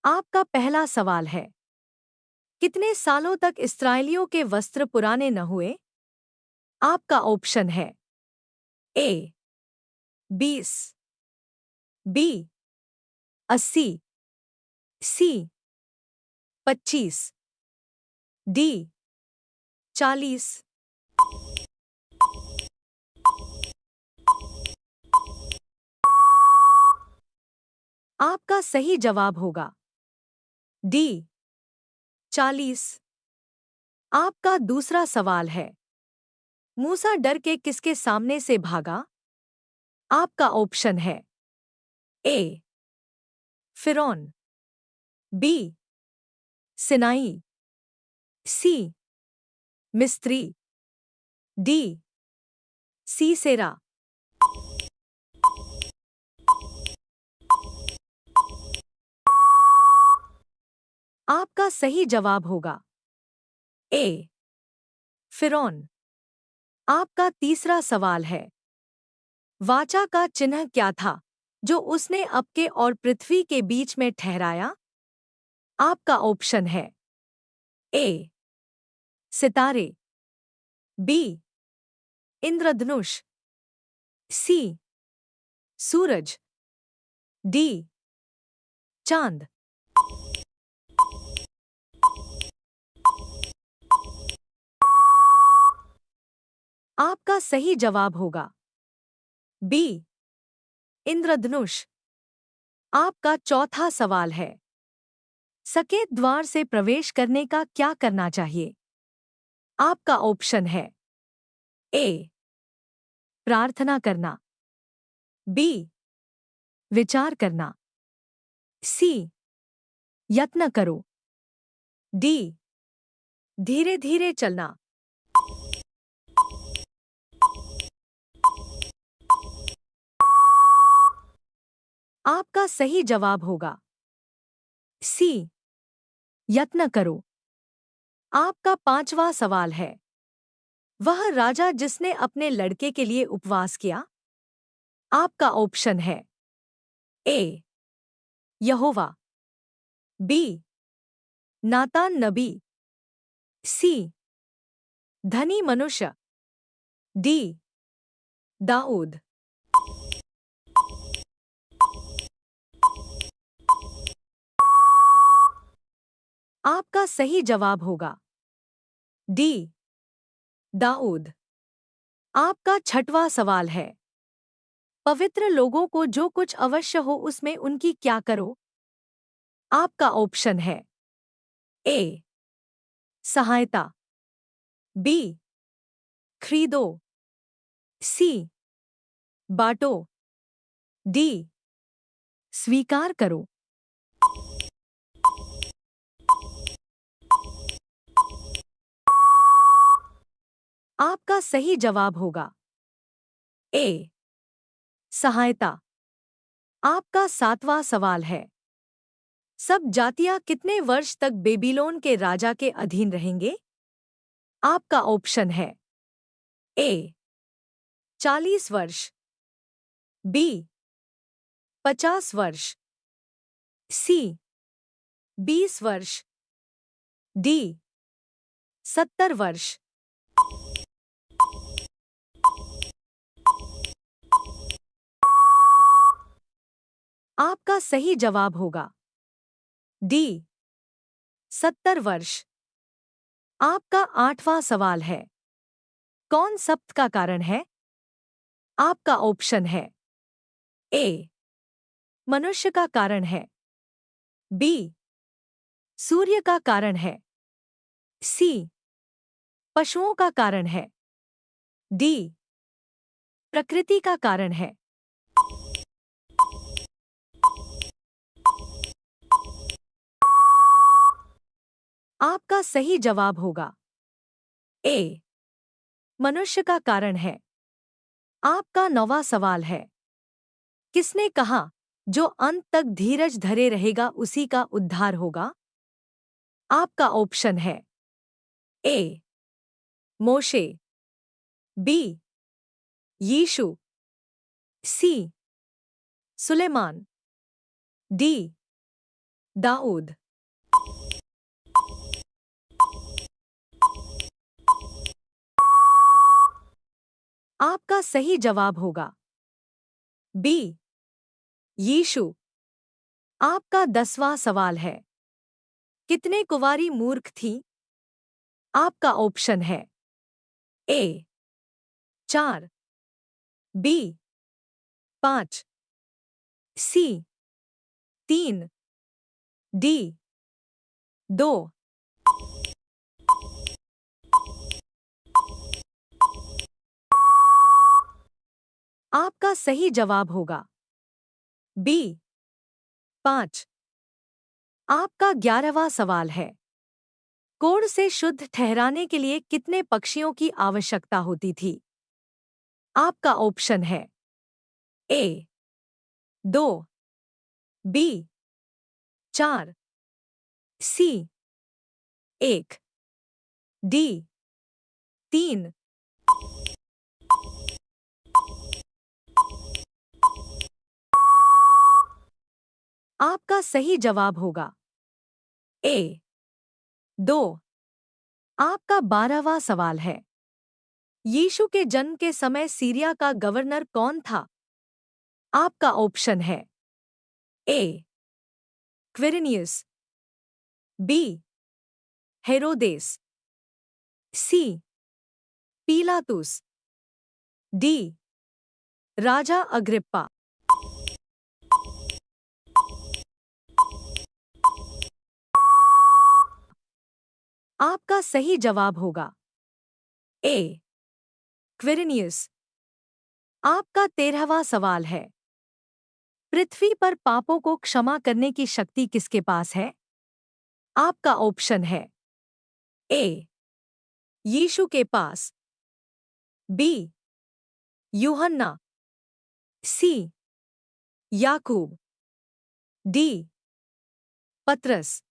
आपका पहला सवाल है, कितने सालों तक इस्राएलियों के वस्त्र पुराने न हुए? आपका ऑप्शन है ए 20, बी 80, सी 25, डी 40। आपका सही जवाब होगा डी 40। आपका दूसरा सवाल है, मूसा डर के किसके सामने से भागा? आपका ऑप्शन है ए फिरौन, बी सिनाई, सी मिस्त्री, डी सीसेरा। आपका सही जवाब होगा ए फिरौन। आपका तीसरा सवाल है, वाचा का चिन्ह क्या था जो उसने अपके और पृथ्वी के बीच में ठहराया? आपका ऑप्शन है ए सितारे, बी इंद्रधनुष, सी सूरज, डी चांद। आपका सही जवाब होगा बी इंद्रधनुष। आपका चौथा सवाल है, सकेत द्वार से प्रवेश करने का क्या करना चाहिए? आपका ऑप्शन है ए प्रार्थना करना, बी विचार करना, सी यत्न करो, डी धीरे धीरे चलना। आपका सही जवाब होगा सी यत्न करो। आपका पांचवा सवाल है, वह राजा जिसने अपने लड़के के लिए उपवास किया? आपका ऑप्शन है ए यहोवा, बी नातान नबी, सी धनी मनुष्य, डी दाऊद। आपका सही जवाब होगा डी दाऊद। आपका छठवां सवाल है, पवित्र लोगों को जो कुछ अवश्य हो उसमें उनकी क्या करो? आपका ऑप्शन है ए सहायता, बी खरीदो, सी बांटो, डी स्वीकार करो। आपका सही जवाब होगा ए सहायता। आपका सातवां सवाल है, सब जातियां कितने वर्ष तक बेबीलोन के राजा के अधीन रहेंगे? आपका ऑप्शन है ए 40 वर्ष, बी 50 वर्ष, सी 20 वर्ष, डी 70 वर्ष। आपका सही जवाब होगा डी 70 वर्ष। आपका आठवां सवाल है, कौन सप्त का कारण है? आपका ऑप्शन है ए मनुष्य का कारण है, बी सूर्य का कारण है, सी पशुओं का कारण है, डी प्रकृति का कारण है। आपका सही जवाब होगा ए मनुष्य का कारण है। आपका नौवां सवाल है, किसने कहा जो अंत तक धीरज धरे रहेगा उसी का उद्धार होगा? आपका ऑप्शन है ए मोशे, बी यीशु, सी सुलेमान, डी दाऊद। आपका सही जवाब होगा बी, यीशु। आपका 10वां सवाल है, कितने कुंवारी मूर्ख थी? आपका ऑप्शन है ए 4, बी 5, सी 3, डी 2। आपका सही जवाब होगा बी 5। आपका 11वां सवाल है, कोढ़ से शुद्ध ठहराने के लिए कितने पक्षियों की आवश्यकता होती थी? आपका ऑप्शन है ए 2, बी 4, सी 1, डी 3। आपका सही जवाब होगा ए 2। आपका 12वां सवाल है, यीशु के जन्म के समय सीरिया का गवर्नर कौन था? आपका ऑप्शन है ए क्विरिनियस, बी हेरोदेस, सी पीलातुस, डी राजा अग्रिप्पा। आपका सही जवाब होगा ए क्विरिनियस। आपका 13वां सवाल है, पृथ्वी पर पापों को क्षमा करने की शक्ति किसके पास है? आपका ऑप्शन है ए यीशु के पास, बी यूहन्ना, सी याकूब, डी पतरस।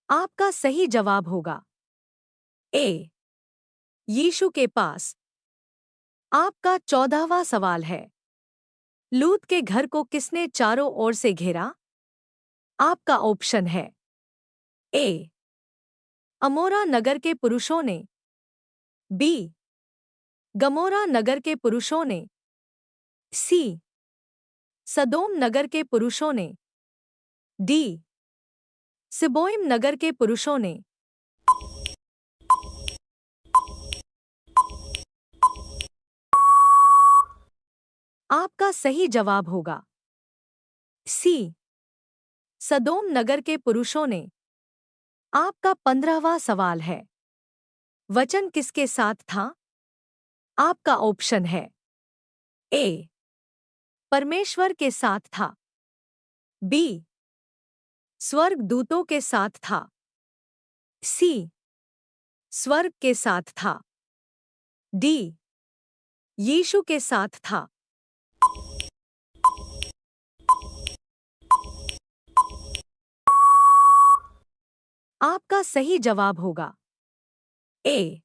आपका सही जवाब होगा ए यीशु के पास। आपका 14वां सवाल है, लूत के घर को किसने चारों ओर से घेरा? आपका ऑप्शन है ए अमोरा नगर के पुरुषों ने, बी गमोरा नगर के पुरुषों ने, सी सदोम नगर के पुरुषों ने, डी सिबोइम नगर के पुरुषों ने। आपका सही जवाब होगा सी सदोम नगर के पुरुषों ने। आपका 15वां सवाल है, वचन किसके साथ था? आपका ऑप्शन है ए परमेश्वर के साथ था, बी स्वर्ग दूतों के साथ था, सी स्वर्ग के साथ था, डी यीशु के साथ था। आपका सही जवाब होगा ए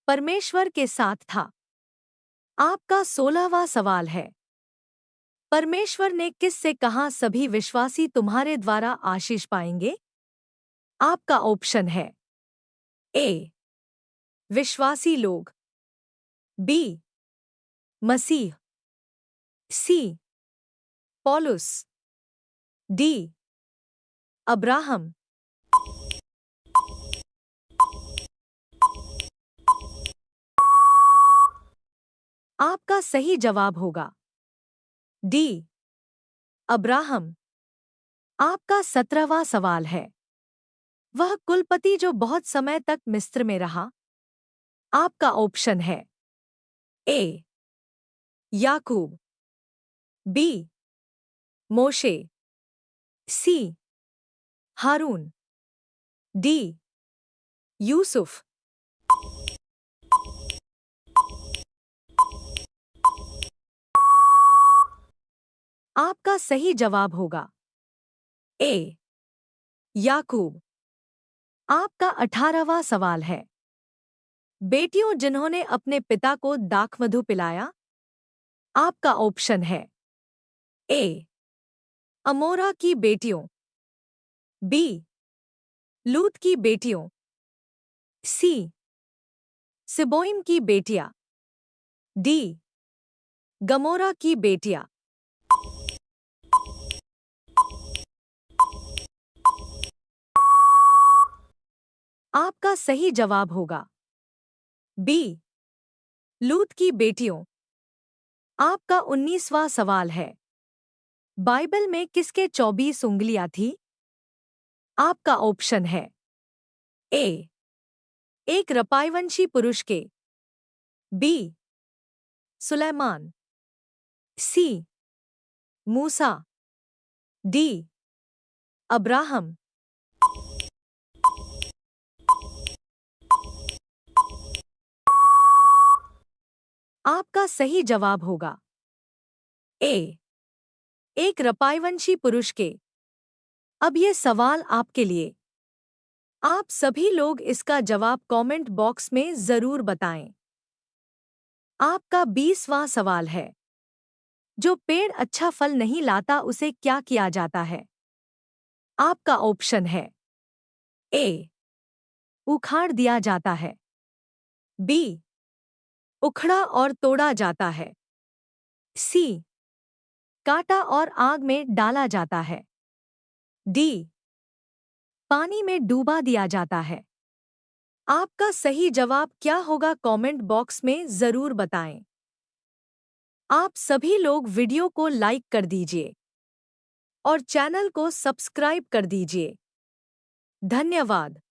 परमेश्वर के साथ था। आपका 16वां सवाल है, परमेश्वर ने किस से कहा सभी विश्वासी तुम्हारे द्वारा आशीष पाएंगे? आपका ऑप्शन है ए विश्वासी लोग, बी मसीह, सी पौलुस, डी अब्राहम। आपका सही जवाब होगा डी अब्राहम। आपका 17वां सवाल है, वह कुलपति जो बहुत समय तक मिस्र में रहा? आपका ऑप्शन है ए याकूब, बी मोशे, सी हारून, डी यूसुफ। आपका सही जवाब होगा ए याकूब। आपका 18वां सवाल है, बेटियों जिन्होंने अपने पिता को दाखमधु पिलाया। आपका ऑप्शन है ए अमोरा की बेटियों, बी लूत की बेटियों, सी सिबोइम की बेटियां, डी गमोरा की बेटियां। आपका सही जवाब होगा बी लूत की बेटियों। आपका 19वां सवाल है, बाइबल में किसके 24 उंगलियां थी। आपका ऑप्शन है ए एक रपाईवंशी पुरुष के, बी सुलेमान, सी मूसा, डी अब्राहम। आपका सही जवाब होगा ए एक रपाईवंशी पुरुष के। अब ये सवाल आपके लिए। आप सभी लोग इसका जवाब कमेंट बॉक्स में जरूर बताएं। आपका 20वां सवाल है, जो पेड़ अच्छा फल नहीं लाता उसे क्या किया जाता है। आपका ऑप्शन है ए उखाड़ दिया जाता है, बी उखड़ा और तोड़ा जाता है, सी काटा और आग में डाला जाता है, डी पानी में डूबा दिया जाता है। आपका सही जवाब क्या होगा कमेंट बॉक्स में जरूर बताएं। आप सभी लोग वीडियो को लाइक कर दीजिए और चैनल को सब्सक्राइब कर दीजिए। धन्यवाद।